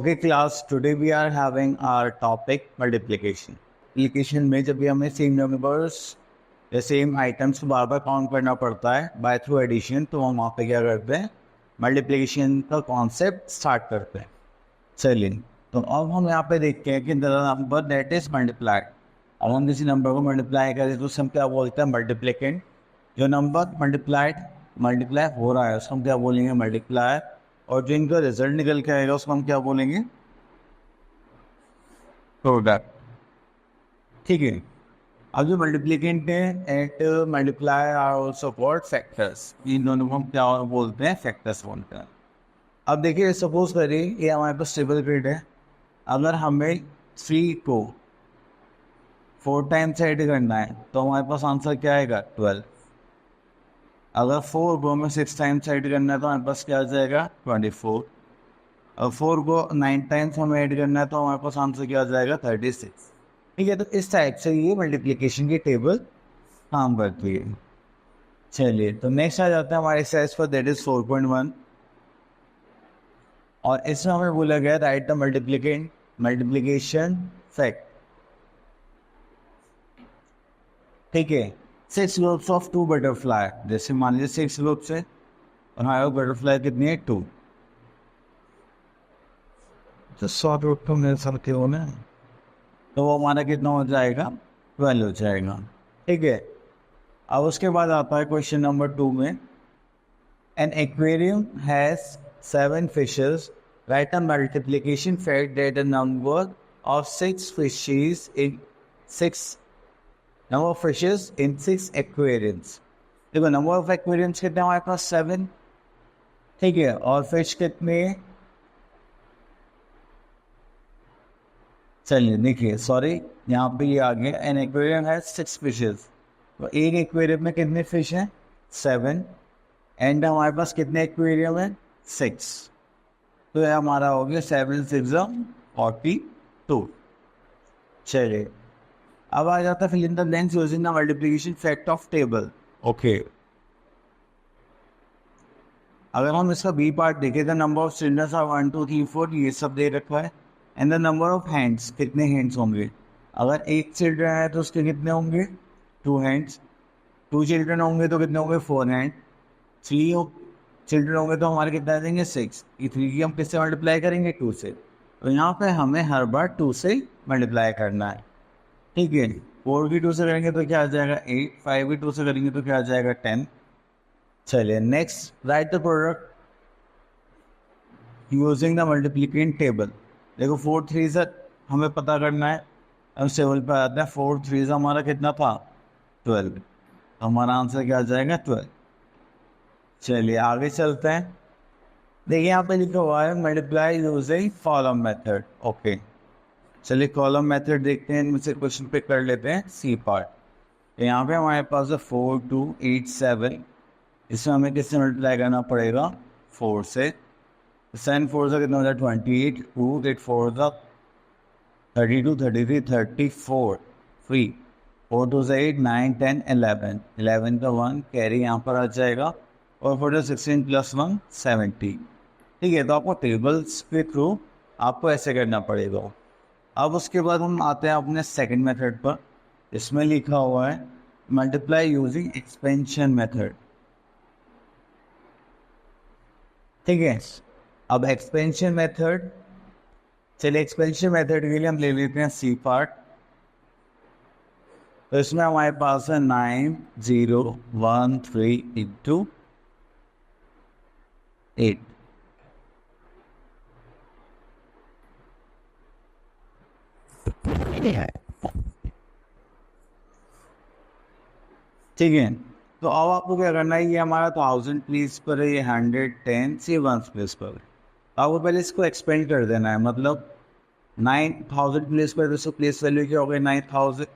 Okay class, today we are having our topic multiplication. Multiplication में जब भी हमें सेम नंबर्स या सेम आइटम्स को बार बार काउंट करना पड़ता है बाय थ्रू एडिशन, तो हम वहाँ पे क्या करते हैं, मल्टीप्लिकेशन का कॉन्सेप्ट स्टार्ट करते हैं. चलिए, तो अब हम यहाँ पे देखते हैं कि the number that is multiplied. अब हम किसी नंबर को मल्टीप्लाई करें तो उसे हम क्या बोलते हैं, मल्टीप्लिकेंट. जो नंबर मल्टीप्लाई हो रहा है उसको हम क्या बोलेंगे, मल्टीप्लायर. और जो इनका रिजल्ट निकल के आएगा उसको हम क्या बोलेंगे, प्रोडक्ट. ठीक है. अब जो मल्टीप्लिकेंट है and multiplier are also called factors. इन दोनों को हम क्या बोलते हैं, फैक्टर्स बोलते हैं. अब देखिए, सपोज करिए ये हमारे पास टेबल ग्रिड है. अगर हमें 3 को 4 टाइम्स ऐड करना है तो हमारे पास आंसर क्या आएगा, 12. अगर 4 को हमें 6 टाइम्स ऐड करना है तो हमारे पास क्या आ जाएगा, 24. और 4 को 9 टाइम्स हमें ऐड करना है तो हमारे पास आंसर क्या आ जाएगा, 36. ठीक है. तो इस टाइप से ये मल्टीप्लिकेशन की टेबल काम करती है. चलिए, तो नेक्स्ट आ जाता है हमारे एक्सरसाइज पर, दैट इज 4.1. और इसमें हमें बोला गया राइट द मल्टीप्लिकेशन फैक्ट. ठीक है. 6 ग्रुप्स ऑफ 2 बटरफ्लाई. जैसे मान लीजिए 6 ग्रुप्स है और हमारे बटरफ्लाई कितनी है, 2. तो 100 ग्रुप तो मेरे साथ हो ना, तो वो हमारा कितना हो जाएगा, 12 हो जाएगा. ठीक है. अब उसके बाद आता है क्वेश्चन नंबर 2 में, an aquarium has 7 fishes. Right a multiplication fact that the number of 6 fishes in 6 aquariums. देखो, नंबर ऑफ एक्वेरियम्स कितने हमारे पास, 7. ठीक है. और फिश कितने, चलिए देखिए, सॉरी यहाँ पे ये आ गया, एन एक्वेरियम है 6 फिशेस. तो एक एक्वेरियम में कितने फिश हैं, 7. एंड हमारे पास कितने एक्वेरियम है, 6. तो ये हमारा हो गया 7 6 42. चलिए, अब आ जाता है fill in the blanks using the multiplication fact of table. Okay. अगर हम इसका बी पार्ट देखें, the number of childrens are 1 2 3 4, ये सब दे रखा है. And the number of hands, कितने हैंड्स होंगे. अगर एक चिल्ड्रन है तो उसके कितने होंगे, 2 हैंड्स. 2 चिल्ड्रन होंगे तो कितने होंगे, 4 हैंड. 3 चिल्ड्रन होंगे तो हमारे कितना आ जाएंगे, 6. ये 3 की हम किससे मल्टीप्लाई करेंगे, 2 से. तो यहाँ पे हमें हर बार 2 से मल्टीप्लाई करना है. ठीक है. 4 की 2 से करेंगे तो क्या आ जाएगा, 8. 5 की 2 से करेंगे तो क्या आ जाएगा, 10. चलिए, next right the product using the multiplicand table. देखो 4 3 से हमें पता करना है. अब टेबल पर आता है, 4 3 से हमारा कितना था, 12. हमारा आंसर क्या आ जाएगा, 12. चलिए आगे चलते हैं. देखिए यहाँ पे लिखा हुआ है multiply using column method. Okay. चलिए कॉलम मेथड देखते हैं, इनमें से क्वेश्चन पिक कर लेते हैं, सी पार्ट. यहाँ पे हमारे पास है 4 2 8 7. इसमें हमें किससे मल्टीप्लाई करना पड़ेगा, 4 से. 7 4 से कितना हो जाए, 28. 2 8 4 का 32 33 34 3. 4 2 से 8 9 10 11. 11 का 1 कैरी यहाँ पर आ जाएगा. और 4 16 प्लस 1 70. ठीक है. तो आपको टेबल्स के थ्रू आपको ऐसे करना पड़ेगा. अब उसके बाद हम आते हैं अपने सेकंड मेथड पर. इसमें लिखा हुआ है मल्टीप्लाई यूजिंग एक्सपेंशन मेथड. ठीक है. अब एक्सपेंशन मेथड, चलिए एक्सपेंशन मेथड के लिए हम ले लेते हैं सी पार्ट. तो इसमें हमारे पास है 9 0 1 3 इंटू 8. ठीक है. तो अब आपको क्या करना है, ये हमारा 1000 प्लेस पर है, ये 110 से 1 प्लेस पर है. आपको पहले इसको एक्सपेंड कर देना है. मतलब 9000 प्लेस पर, तो प्लेस वैल्यू क्या हो गई, 9000.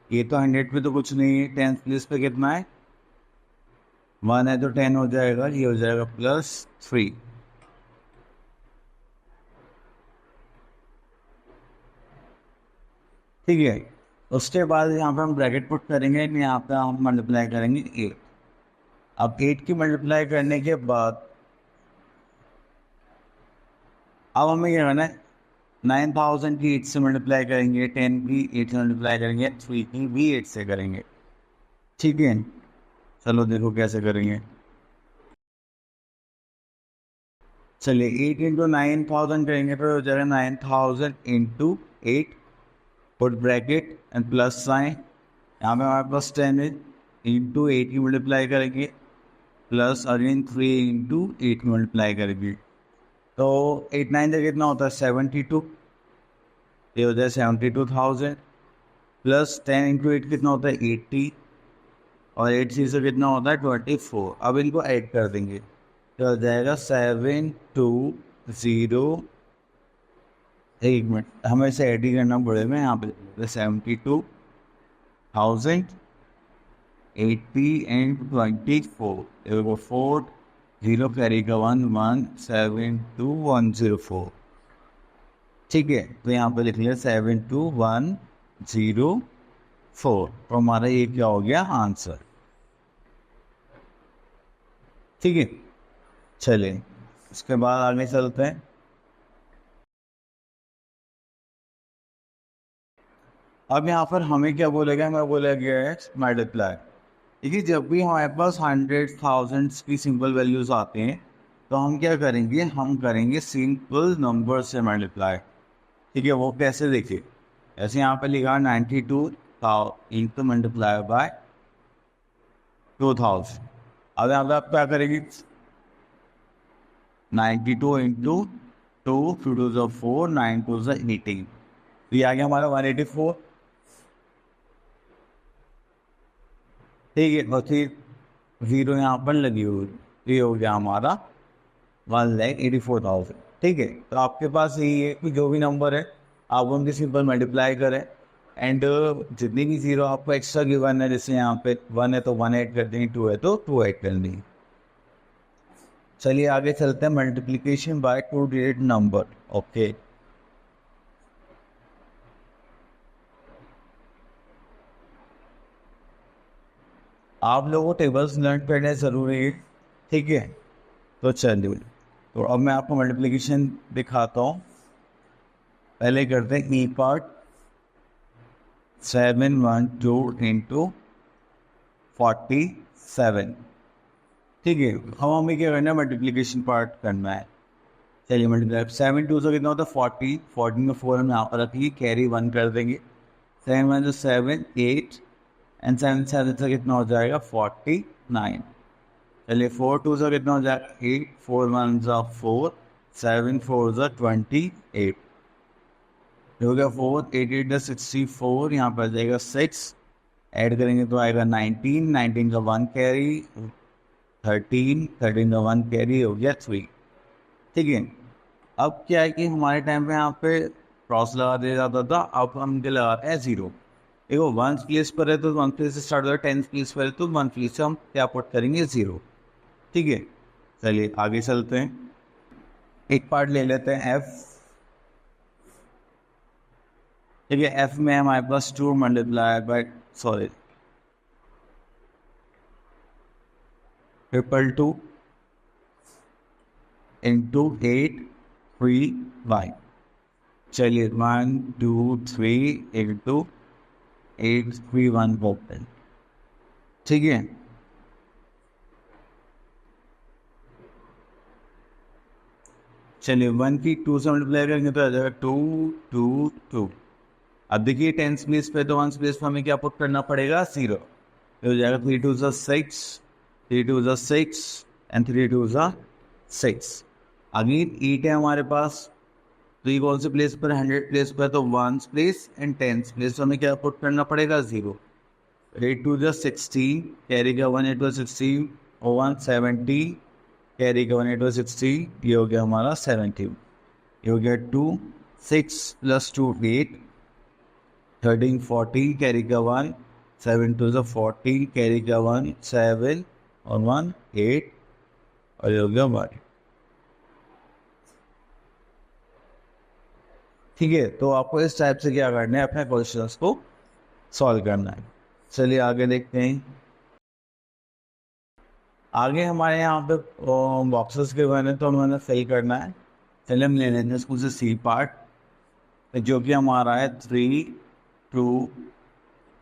ये तो 100 पे तो कुछ नहीं है. 10 प्लेस पे कितना है, 1 है तो 10 हो जाएगा. ये हो जाएगा +3. ठीक है. उसके बाद यहाँ पे हम ब्रैकेट पुट करेंगे, यहाँ पे हम मल्टीप्लाई करेंगे 8. अब 8 की मल्टीप्लाई करने के बाद अब हमें क्या करना है, 9000 की 8 से मल्टीप्लाई करेंगे, 10 की 8 से मल्टीप्लाई करेंगे, 3 की भी 8 से करेंगे। ठीक है, चलो देखो कैसे करेंगे। चलिए 8 इंटू 9000 करेंगे तो हो जाएगा 9000 into 8, put bracket and plus sign, यहाँ पे हमारे पास 10 है, इंटू 8 की मल्टीप्लाई करेंगे, प्लस अगेन 3 इंटू 8 की मल्टीप्लाई करेंगे। तो 8 9 से कितना होता है 72, ये हो जाए 72,000, प्लस 10 इंटू 8 कितना होता है 80, और 8 से कितना होता है 24। अब इनको ऐड कर देंगे तो हो जाएगा 720। एक मिनट, हमें इसे ऐड ही करना पड़ेगा यहाँ पे, 72,000 80 एंड 24, देखो 4 0 कैरी का 1 172104। ठीक है, तो यहाँ पे लिख लिया 72104, तो हमारा ये क्या हो गया आंसर। ठीक है, चलिए उसके बाद आगे चलते हैं। अब यहाँ पर हमें क्या बोलेगा, हमें बोला गया है मल्टीप्लाई। देखिए जब भी हमारे पास हंड्रेड थाउजेंड्स की सिंपल वैल्यूज आते हैं तो हम क्या करेंगे, हम करेंगे सिंपल नंबर से मल्टीप्लाई। ठीक है, वो कैसे देखिए, ऐसे यहाँ पे लिखा 92 इंटू मल्टीप्लाई बाय 2000। अब यहाँ पे आप क्या करेंगे, 92 इंटू 2 फिर 2 जो 4 9 2 जो 18, तो ये आ गया हमारा 184। ठीक है, और फिर जीरो यहाँ पर लगी हुई, तो ये हो गया हमारा 1,84,000। ठीक है, तो आपके पास यही है कि जो भी नंबर है आप उनकी सिंपल मल्टीप्लाई करें, एंड जितनी भी जीरो आपको एक्स्ट्रा गिवन है, जैसे यहाँ पे 1 है तो 1 ऐड कर देंगे, 2 है तो 2 ऐड कर देंगे। चलिए आगे चलते हैं, multiplication by two digit number. Okay, आप लोगों को टेबल्स लर्न करने ज़रूरी है। ठीक है, तो चलिए, तो अब मैं आपको मल्टीप्लिकेशन दिखाता हूँ। पहले करते हैं ई पार्ट, 712 इंटू 47। ठीक है, अब हमें क्या करना है, मल्टीप्लिकेशन पार्ट करना है। चलिए मल्टीप्लाई, 7 2 से कितना होता है 40, 40 में 4 हम यहाँ पर रखिए, कैरी 1 कर देंगे, 7 1 7 8 एंड 7 7 से कितना हो जाएगा 49। चलिए 4 2 से कितना हो जाएगा 8, 4 1 4, 7 4 28, हो गया 4 8 8 64, यहाँ पर आ जाएगा 6, ऐड करेंगे तो आएगा 19, 19 का 1 कैरी, 13, 13 का 1 कैरी, हो गया 3। ठीक है, अब क्या है कि हमारे टाइम पे यहाँ पे क्रॉस लगा दिया जाता था, अब हम क्या लगाते हैं जीरो। देखो 1 प्लेस पर है तो 1 प्लेस से स्टार्ट होता है, 10 प्लेस पर है तो 1 प्लेस से हम क्या पुट करेंगे जीरो। ठीक है, चलिए आगे चलते हैं, एक पार्ट ले लेते हैं एफ। ठीक है, एफ में हमारे पास 2 multiply by sorry 222 into 8 3 Y. चलिए 1 2 3 इंटू 8 3 1 ओपन। ठीक है, चलिए 1 की 2 से मल्टीप्लाई करेंगे तो आ जाएगा 2 2 2। अब देखिए 10 प्लेस पे तो 1 प्लेस पे हमें क्या पुट करना पड़ेगा जीरो, तो हो जाएगा 3 2 6, 3 2 6 एंड 3 2 6। अगेन 8 है हमारे पास, तो ये कौन से प्लेस पर, 100 प्लेस पर, तो 1 प्लेस एंड 10 प्लेस हमें क्या पुट करना पड़ेगा जीरो। 8 2 16, कैरी का 1 8 16, और 1 70, कैरी का 1 8 16, ये हो गया हमारा 70। ये हो गया 2 6 प्लस 2 8, 13 14, कैरी का 1 7 2 14, कैरी का 1 7 और 1 8, और ये हो गया 1। ठीक है, तो आपको इस टाइप से क्या करना है, अपने क्वेश्चंस को सॉल्व करना है। चलिए आगे देखते हैं। आगे हमारे यहाँ पे बॉक्सेस के बने तो हमें फिल करना है। चलिए हम ले लेते हैं इसको से सी पार्ट, जो कि हमारा है 3 2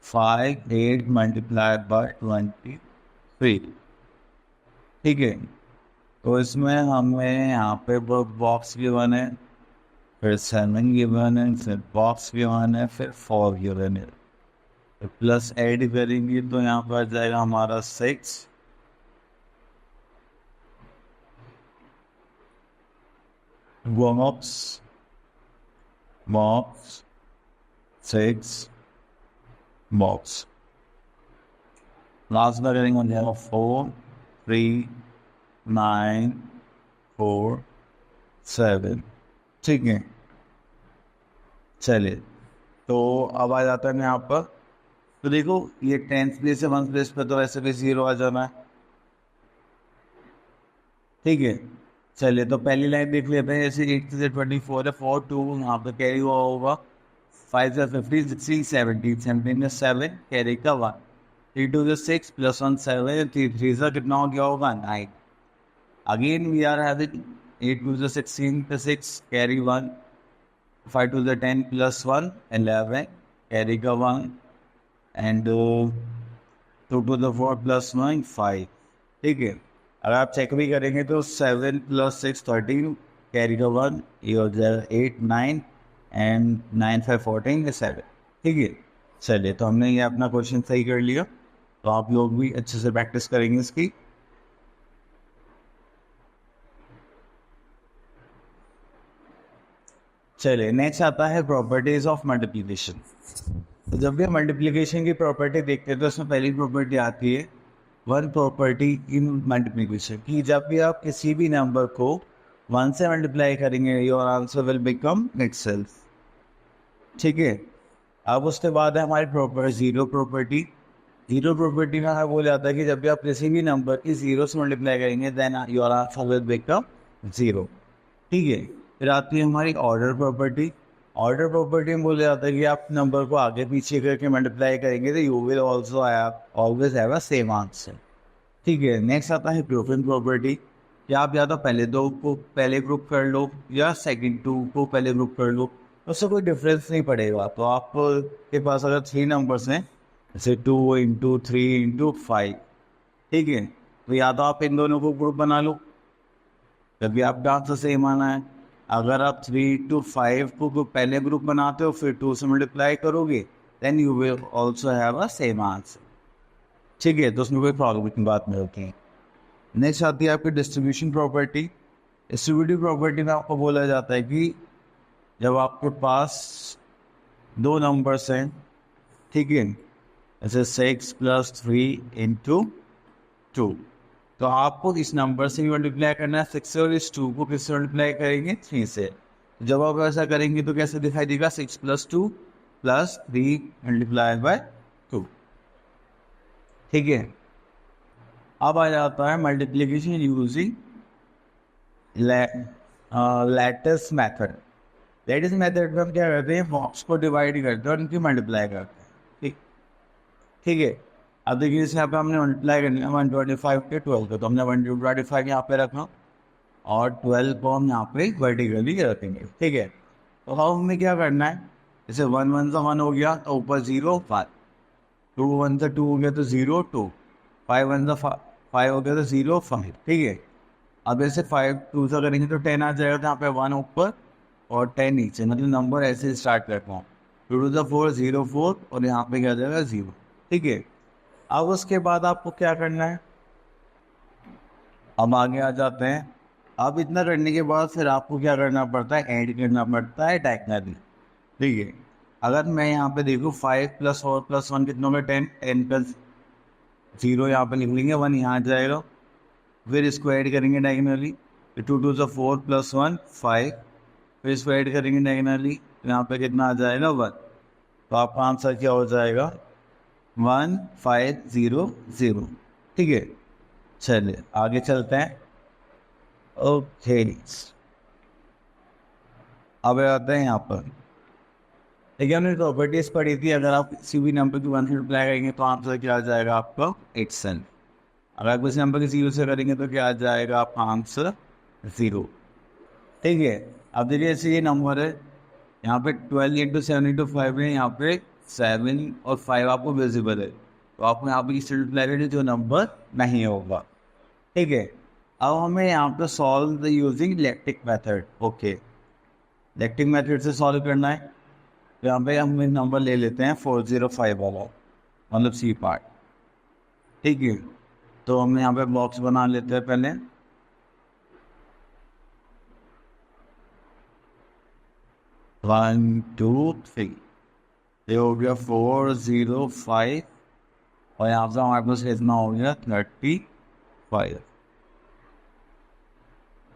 5 8 मल्टीप्लाई बाय 23। ठीक है, तो इसमें हमें यहाँ पे बॉक्स गिवन है, फिर 7 गिवन है, फिर बॉक्स गिवन है, फिर 4 गिवन है। तो प्लस ऐड करेंगे तो यहाँ पर आ जाएगा हमारा 6, बॉक्स 6 बॉक्स, लास्ट में करेंगे हो जाएगा 4 3 9 4 7। ठीक है, चलिए तो अब आ जाता है यहाँ पर। तो देखो ये 10th प्लेस से 1st प्लेस पे तो वैसे भी 0 आ जाना है। ठीक है, चलिए तो पहली लाइन देख लेते हैं। जैसे 8 से 24 है, 4 2 यहाँ पे कैरी हुआ होगा, 5 से 15 16 17 17 में 7 कैरी का 1, 3 2 से 6 प्लस 1 7, 3 3 से कितना हो गया होगा 9। अगेन वी आर हैविंग 8 2 से 16 पे 6 कैरी 1, 5 2 से 10 प्लस 1 11 कैरी का 1, एंड 2 2 से 4 प्लस 1 5। ठीक है, अगर आप चेक भी करेंगे तो 7 प्लस 6 13 कैरी का 1, ये हो जाएगा 8 9 एंड 9 5 14 7। ठीक है, चलिए तो हमने ये अपना क्वेश्चन सही कर लिया। तो आप लोग भी अच्छे से प्रैक्टिस करेंगे इसकी। चलिए नेक्स्ट आता है प्रॉपर्टीज ऑफ मल्टीप्लिकेशन। तो जब भी हम मल्टीप्लिकेशन की प्रॉपर्टी देखते हैं तो उसमें पहली प्रॉपर्टी आती है वन प्रॉपर्टी इन मल्टीप्लिकेशन की, जब भी आप किसी भी नंबर को 1 से मल्टीप्लाई करेंगे your answer will become itself. ठीक है, अब उसके बाद है हमारी जीरो प्रॉपर्टी। जीरो प्रॉपर्टी में हमें बोला जाता है कि जब भी आप किसी भी नंबर की 0 से मल्टीप्लाई करेंगे then your answer will become 0। ठीक है, फिर आती है हमारी ऑर्डर प्रॉपर्टी। ऑर्डर प्रॉपर्टी में बोला जाता है कि आप नंबर को आगे पीछे करके मल्टीप्लाई करेंगे तो you will also always have a same answer. ठीक है, नेक्स्ट आता है ग्रुपिंग प्रॉपर्टी, कि आप या तो पहले 2 को पहले ग्रुप कर लो या सेकंड 2 को पहले ग्रुप कर लो, उससे कोई डिफरेंस नहीं पड़ेगा। तो आप के पास अगर 3 नंबर्स हैं, जैसे 2 इंटू 3 इंटू 5, ठीक है, तो या तो आप इन दोनों को ग्रुप बना लो, तभी आपका आंसर सेम आना है। अगर आप 3 to 5 को पहले ग्रुप बनाते हो फिर 2 से मल्टीप्लाई करोगे then you will also have a same answer. ठीक है, तो उसमें कोई प्रॉब्लम की बात नहीं होती है। नेक्स्ट आती है आपकी डिस्ट्रीब्यूशन प्रॉपर्टी। डिस्ट्रीब्यूटिव प्रॉपर्टी में आपको बोला जाता है कि जब आपके पास 2 नंबर्स हैं, ठीक है, जैसे 6 प्लस 3 इंटू 2, तो आपको इस नंबर से भी मल्टीप्लाई करना है 6 से, और इस 2 को किससे मल्टीप्लाई करेंगे 3 से। जब आप ऐसा करेंगे तो कैसे दिखाई देगा 6 प्लस 2 प्लस 3 मल्टीप्लाई बाय 2। ठीक है, अब आ जाता है multiplication using lattice method. Lattice method में हम क्या करते हैं, बॉक्स को डिवाइड करते हैं और इनकी मल्टीप्लाई करते हैं। ठीक ठीक है, अब देखिए जैसे यहाँ पे हमने मल्टीप्लाई करना है 125 के 12 का, तो हमने 125 यहाँ पे रखा और 12 को हम यहाँ पे वर्टिकली रखेंगे। ठीक है, तो अब हमें क्या करना है, जैसे 1 1 से 1 हो गया तो ऊपर 0 5, 2 1 से 2 हो गया तो 0 2, 5 1 से 5 हो गया तो 0 5। ठीक है, अब ऐसे 5 2 से करेंगे तो 10 आ जाएगा, तो यहाँ पे 1 ऊपर और 10 नीचे, मतलब नंबर ऐसे स्टार्ट करता हूँ 2 2 से 4 0 4 और यहाँ पे क्या जाएगा 0। ठीक है, अब उसके बाद आपको क्या करना है, अब आगे आ जाते हैं। अब इतना करने के बाद फिर आपको क्या करना पड़ता है, ऐड करना पड़ता है डायगोनली। ठीक है, अगर मैं यहाँ पे देखूँ 5 प्लस 4 प्लस 1 कितनों में 10, 10 प्लस 0 यहाँ पे लिख लेंगे, 1 यहाँ आ जाएगा, फिर इसको ऐड करेंगे डायगोनली, 2 2 से 4 प्लस 1 5, फिर इसको ऐड करेंगे डायगोनली, यहाँ पे कितना आ जाएगा 1। तो आपका आंसर क्या हो जाएगा 1 5 0 0। ठीक है, चलिए आगे चलते हैं। ओके, अब आते हैं यहाँ पर। देखिए हमने प्रॉपर्टीज पढ़ी थी, अगर आप किसी भी नंबर की 1 से मल्टीप्लाई करेंगे तो आंसर क्या आ जाएगा आपका 8। अगर आप किसी नंबर की 0 से करेंगे तो क्या आ जाएगा आपका आंसर 0। ठीक है। अब देखिए ऐसे ये नंबर है, यहाँ पे 12 × 7 × 5 है, यहाँ पे 7 और 5 आपको विजिबल है, तो आपको यहाँ पे स्टूडेंट लगेगा जो नंबर नहीं होगा। ठीक है, अब हमें यहाँ पे solve using electric method. Okay, electric method से सॉल्व करना है, तो यहाँ पे हम नंबर ले लेते हैं 405 वाला, मतलब सी पार्ट। ठीक है, तो हम यहाँ पे बॉक्स बना लेते हैं पहले। 1 2 3, ये हो गया 405, और यहाँ से हमारे पास इतना हो गया 35।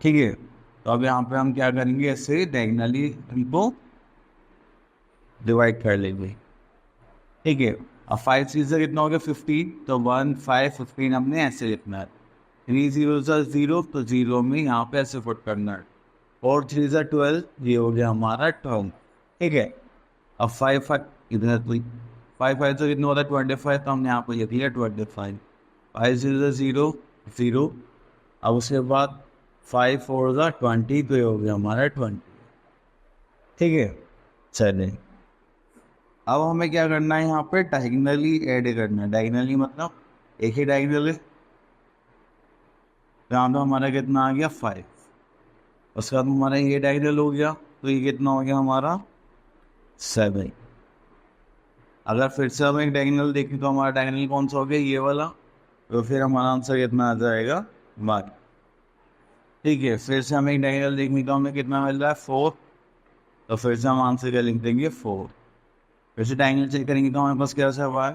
ठीक है, तो अब यहाँ पे हम क्या करेंगे, ऐसे डायगनली इनको डिवाइड कर लेंगे। ठीक है, अब 5 3 से कितना हो गया 15, तो 1 5 15 हमने ऐसे लिखना है। 3 0 से 0, तो 0 में यहाँ पे ऐसे पुट करना है। 4 3 से 12, ये हो गया हमारा 12। ठीक है, अब 5 5 इधर 5 5 से कितना होता है 25, तो हमने यहाँ पे लिख लिया 25। 5 0 से 0 0, अब उसके बाद 5 4 का 20, तो ये हो गया हमारा 20। ठीक है, चलिए अब हमें क्या करना है, यहाँ पे डायगनली ऐड करना है। डायगनली मतलब एक ही डायगनल है, यहाँ पे हमारा कितना आ गया 5, उसके बाद हमारा ये डायगनल हो गया, तो ये कितना हो गया हमारा 7। अगर फिर से हम एक डायगनल देखें तो हमारा डायगनल कौन सा हो गया, ये वाला, तो फिर हमारा आंसर कितना आ जाएगा 1। ठीक है, फिर से हमें एक डायगनल देखने का हमें कितना मिल रहा है 4, तो फिर से हम आंसर क्या लिख देंगे 4। फिर से डायगनल चेक करेंगे तो हमारे पास क्या सा वाई,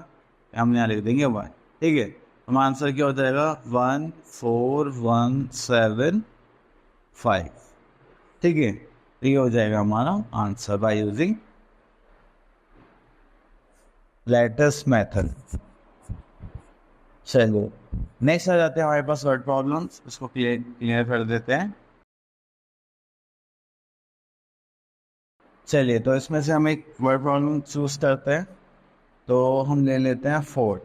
हम यहाँ लिख देंगे वाई। ठीक है, हमारा आंसर क्या हो जाएगा 1 4 1 7 5। ठीक है, तो ये हो जाएगा हमारा answer by using latest method. चलो नेक्स्ट आ जाते हैं हमारे पास वर्ड प्रॉब्लम्स, उसको क्लियर कर देते हैं। चलिए, तो इसमें से हम एक वर्ड प्रॉब्लम चूज करते हैं, तो हम ले लेते हैं 4।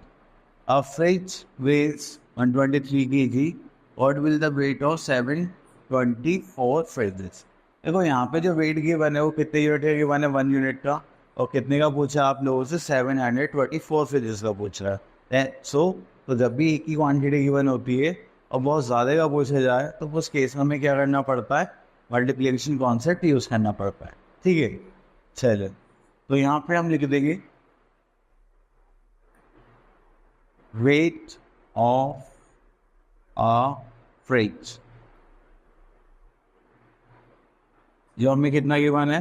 A fridge weighs 123 kg. What will the weight of 724 fridges? देखो यहाँ पे जो वेट गिवन है वो कितने यूनिट का गिवन है, 1 यूनिट का, और कितने का पूछा आप लोगों से 724 फ्रिजेस का पूछ रहा है। तो जब भी एक ही क्वांटिटी गिवन होती है और बहुत ज़्यादा का पूछा जाए, तो उस केस में हमें क्या करना पड़ता है, मल्टीप्लिकेशन कॉन्सेप्ट यूज़ करना पड़ता है। ठीक है, चलो तो यहाँ पे हम लिख देंगे weight of a fridge, जो हमें कितना गिवन है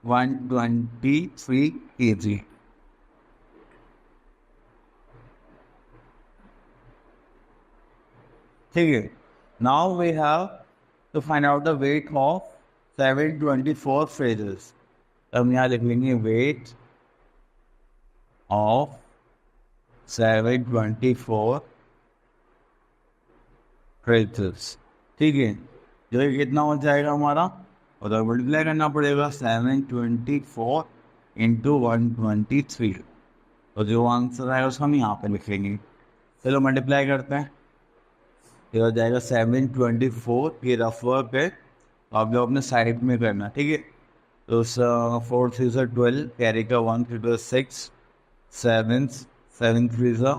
123 kg। ठीक है, now we have to find out the weight of 724 fridges. हम यहाँ लिख लेंगे वेट ऑफ 724 फ्रिजेस। ठीक है, जो ये कितना हो जाएगा हमारा, और तो मल्टीप्लाई करना पड़ेगा 724 इंटू 123, तो जो आंसर आएगा उसको हम यहाँ पे लिखेंगे। चलो मल्टीप्लाई करते हैं, ये हो जाएगा 724, ये रफ वर्क है, तो आप लोग अपने साइड में करना। ठीक है, तो 4 3 से 12, कैरी का 1 3 to 6, 7 7 3 से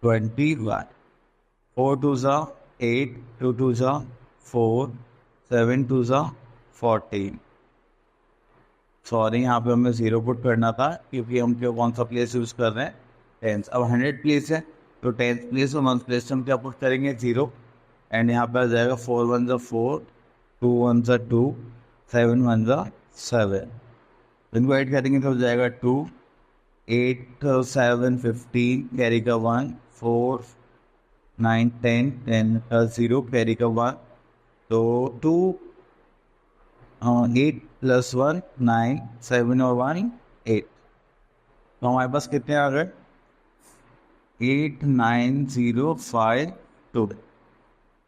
21, 4 2 से 8, 2 2 से 4, 7 2 से 14। सॉरी, यहाँ पे हमें 0 पुट करना था क्योंकि हम क्या कौन सा प्लेस यूज़ कर रहे हैं, 10th। अब 100 प्लेस है, तो 10th प्लेस और 1st प्लेस हम क्या पुट करेंगे 0, एंड यहाँ पे आ जाएगा 4 1 से 4, 2 1 से 2, 7 1 से 7। इनको ऐड करेंगे तो हो जाएगा 2, 8 7 15, कैरी का 1, 4 9 10 10 0, कैरी का 1, तो 2 8 + 1 9, 7 और 1 8, तो हमारे पास कितने आ गए 8905 2।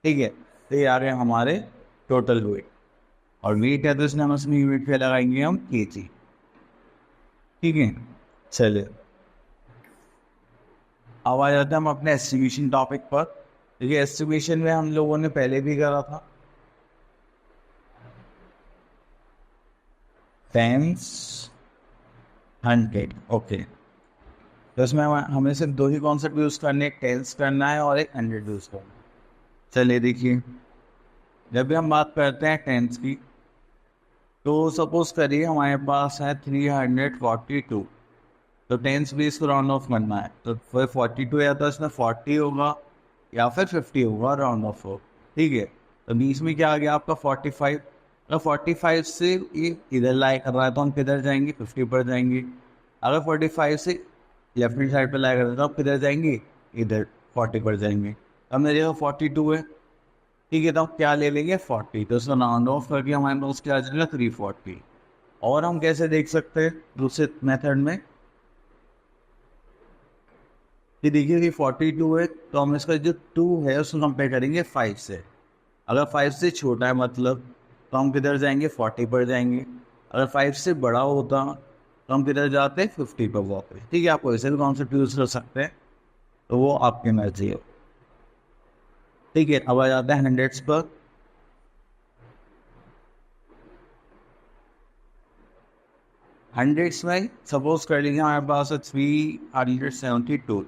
ठीक है, तो ये आ गए हमारे टोटल वेट, और वेट है तो इसने हम उसमें यूनिट पे लगाएंगे हम केजी। ठीक है, चलिए अब आ जाते हैं हम अपने एस्टिमेशन टॉपिक पर। देखिए एस्टिमेशन में हम लोगों ने पहले भी करा था, टेंस 100। ओके, तो इसमें हमें सिर्फ दो ही कॉन्सेप्ट यूज़ करने, एक टेंस करना है और एक 100 यूज़ करना है। चलिए देखिए, जब भी हम बात करते हैं टेंस की, तो सपोज करिए हमारे पास है 342, तो टेंस भी इसको राउंड ऑफ करना है, तो फिर 42 या तो इसमें 40 होगा या फिर 50 होगा, राउंड ऑफ हो। ठीक है, तो बीच में क्या आ गया आपका 45। अगर 45 से ये इधर लाई कर रहा है तो हम किधर जाएंगे, 50 पर जाएंगे। अगर 45 से लेफ्ट हैंड साइड पर लाई कर रहा है तो आप किधर जाएंगे, इधर 40 पर जाएंगे। हमने देखा 42 है, ठीक है, तो हम क्या ले लेंगे 40, तो उसको राउंड ऑफ करके हमारे पास क्या आ जाएगा 340। और हम कैसे देख सकते हैं दूसरे मेथड में, कि देखिए कि 42 है तो हम इसका जो 2 है उसको कंपेयर करेंगे 5 से। अगर 5 से छोटा है मतलब, तो हम किधर जाएंगे 40 पर जाएंगे। अगर 5 से बड़ा होता तो हम किधर जाते हैं 50 पर वापस। ठीक है, आप ऐसे भी कॉन्सेप्ट यूज कर सकते हैं, तो वो आपकी मर्जी है। ठीक है, अब आ जाते हैं हंड्रेड्स पर। हंड्रेड्स में सपोज कर लीजिए हमारे पास 372।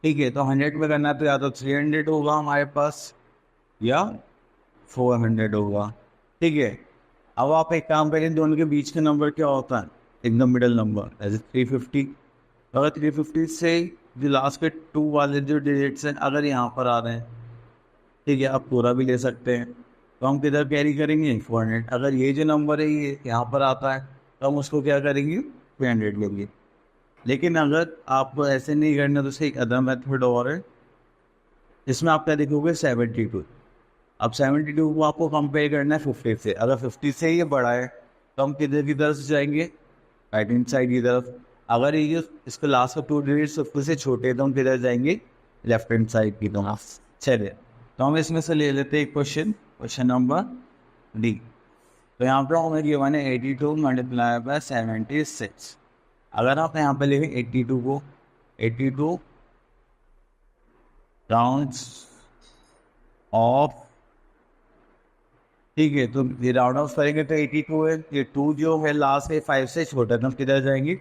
ठीक है, तो 100 में करना है तो या तो 300 होगा हमारे पास या 400 होगा। ठीक है, अब आप एक काम करें, दोनों के बीच का नंबर क्या होता है, एकदम मिडिल नंबर, एज 350। अगर 350 से जो लास्ट के 2 वाले जो डिजिट्स हैं अगर यहाँ पर आ रहे हैं, ठीक है, आप पूरा भी ले सकते हैं, तो हम किधर कैरी करेंगे 400। अगर ये जो नंबर है ये यहाँ पर आता है तो हम उसको क्या करेंगे 300 लेंगे। लेकिन अगर आपको ऐसे नहीं करना तो उससे एक अदर मेथड और है, इसमें आप क्या देखोगे 72। अब 72 को आपको कंपेयर करना है 50 से। अगर 50 से ये बड़ा है तो हम किधर की तरफ से जाएंगे, राइट हैंड साइड की तरफ। अगर ये इसके लास्ट का 2 डिजिट्स 50 से छोटे हैं तो हम किधर जाएंगे, लेफ्ट हैंड साइड की तरफ। चलिए, तो हम इसमें से ले लेते हैं एक क्वेश्चन, क्वेश्चन नंबर डी। तो यहाँ पर हमें गिवन है 82 मल्टीप्लाई बाय 76। अगर आप यहाँ पे लेंगे 82 को, 82 राउंड्स ऑफ, ठीक है, तो ये राउंड ऑफ करेंगे तो 82 है। ये 2 जो है लास्ट है 5 से छोटा, तो हम किधर जाएंगे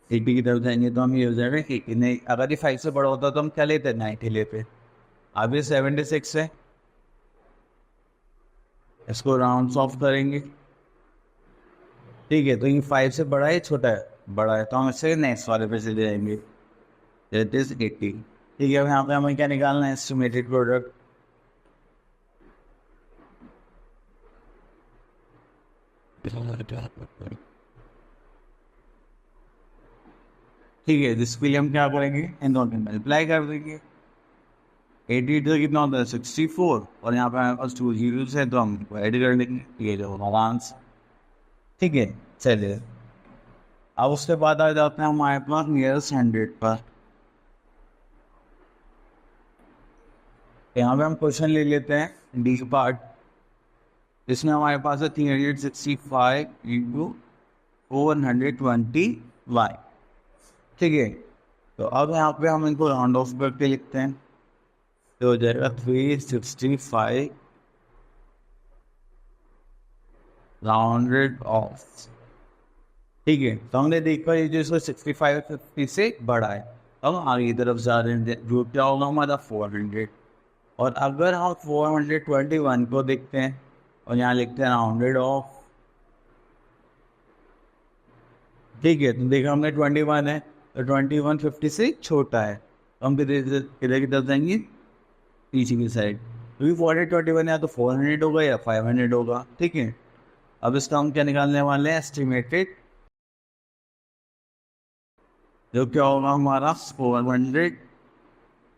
80 की तरफ जाएंगे, तो हम ये हो जाएगा 80। नहीं, अगर ये 5 से बड़ा होता तो हम क्या लेते 90 लेते। अब ये 76 है, इसको राउंड ऑफ करेंगे। ठीक है, तो ये 5 से बड़ा है छोटा है, बड़ा है, तो हम इससे नेक्स्ट वाले पे चले जाएंगे, दैट इज 80। ठीक है, अब यहाँ पे हमें क्या निकालना है, एस्टिमेटेड प्रोडक्ट। ठीक है, जिसके लिए हम क्या करेंगे, इन दोनों में मल्टीप्लाई कर देंगे। 82 कितना होता है 64, और यहाँ पे हमारे पास 2 जीरोस है तो हम ऐड कर देंगे, ये जो हमारा आंसर। ठीक है, चलिए, अब उसके बाद आ जाते हैं हमारे पास नियरेस्ट 100 पर। यहाँ पे हम क्वेश्चन ले लेते हैं डी पार्ट। इसमें हमारे पास है 365 इंटू 421। ठीक है, तो अब यहाँ पे हम इनको राउंड ऑफ करके लिखते हैं, तो हो जाएगा 365 राउंडेड ऑफ। ठीक है, तो हमने देखा ये जो इसको 65 50 से बड़ा है, अब आगे की तरफ जा रहे हैं, जो क्या होगा हमारा 400। और अगर हम 421 को देखते हैं और यहाँ लिखते हैं राउंडेड ऑफ, ठीक है, तो देखा हमने 21 है, तो 21 50 से छोटा है, तो हम किधर की तरफ जाएंगे, पीछे की साइड, क्योंकि 421 है तो 400 होगा या 500 होगा। ठीक है, अब इसका हम क्या निकालने वाले हैं, एस्टिमेटेड, जो क्या होगा हमारा 400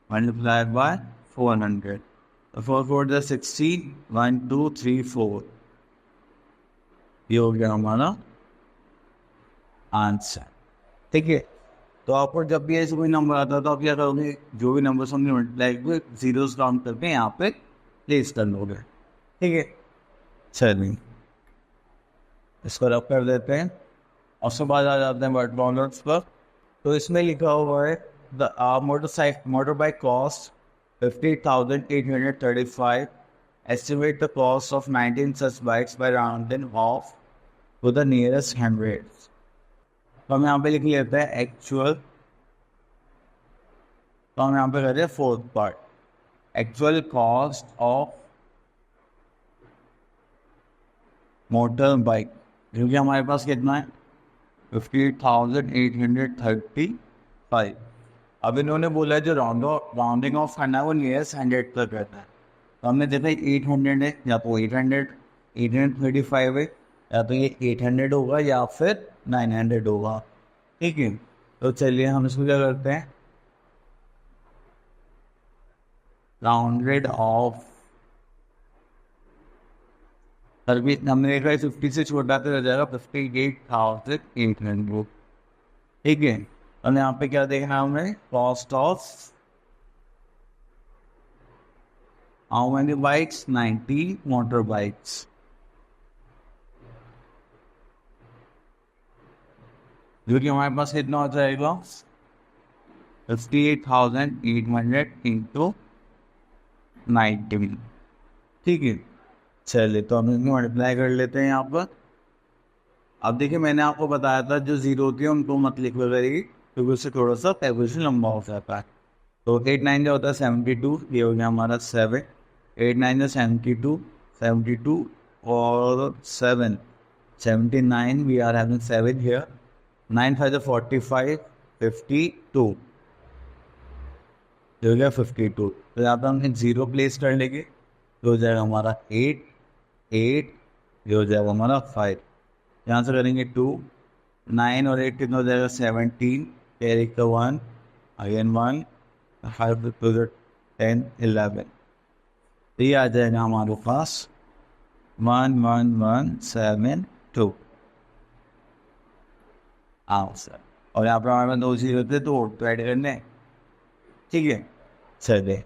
मल्टीप्लाई बाय 400, तो 4 4 16, 1 2 3 4, ये हो गया हमारा आंसर। ठीक है, तो आपको जब भी ऐसे कोई नंबर आता है तो आप क्या करोगे, जो भी नंबर होंगे मल्टीप्लाई को जीरोस काउंट करके यहाँ पे प्लेस कर लोगे। ठीक है, चलिए इसको रब कर देते हैं, और उसके बाद आ जाते हैं वर्ड बॉन्डर्स पर। तो इसमें लिखा हुआ है the motor bike cost 50,835, estimate the cost of 19 such bikes by rounding off to the nearest 100। तो हम यहाँ पे लिख लेते हैं एक्चुअल। तो हम यहाँ पे करते हैं fourth part, actual cost of motor bike, क्योंकि हमारे पास कितना है 58,835। अब इन्होंने बोला है जो राउंडिंग ऑफ करना है वो नियरेस्ट 100 तक रहता है। तो हमने देखा 800 है, या तो 835 है, या तो ये 800 होगा या फिर 900 होगा। ठीक है, तो चलिए हम इसको क्या करते हैं, राउंडेड ऑफ। सर भी हमने देखा 50 से छोटा तो रह जाएगा 58,800। ठीक है, और यहाँ पे क्या देखना है हमें, cost of how many bikes, 90 motor bikes. जो कि हमारे पास कितना हो जाएगा 58,800 इंटू 90। ठीक है, चलिए तो हम इसमें मल्टीप्लाई कर लेते हैं यहाँ पर। अब देखिए मैंने आपको बताया था जो जीरो होती है उनको मत लिखो करेगी, क्योंकि उससे थोड़ा सा कैलकुलेशन लंबा हो जाता है। तो 8 9 जो होता है 72, ये हो गया हमारा 7। 8 9 72, 72 और 7, 79। We are having 7 here. 9 5 45, 52, जो हो गया 52। तो यहाँ पर हमने जीरो प्लेस कर लेंगे, तो हो जाएगा हमारा 8 8, ये हो जाएगा हमारा 5। यहाँ से करेंगे 2, 9 और 8 कितना हो जाएगा 17, कैरी का 1, अगेन 1, 5 10 11। तो ये आ जाएगा हमारे पास 1117 आंसर। और यहाँ पर हमारे पास 2 जीरो थे तो ऐड करने। ठीक है, चलिए।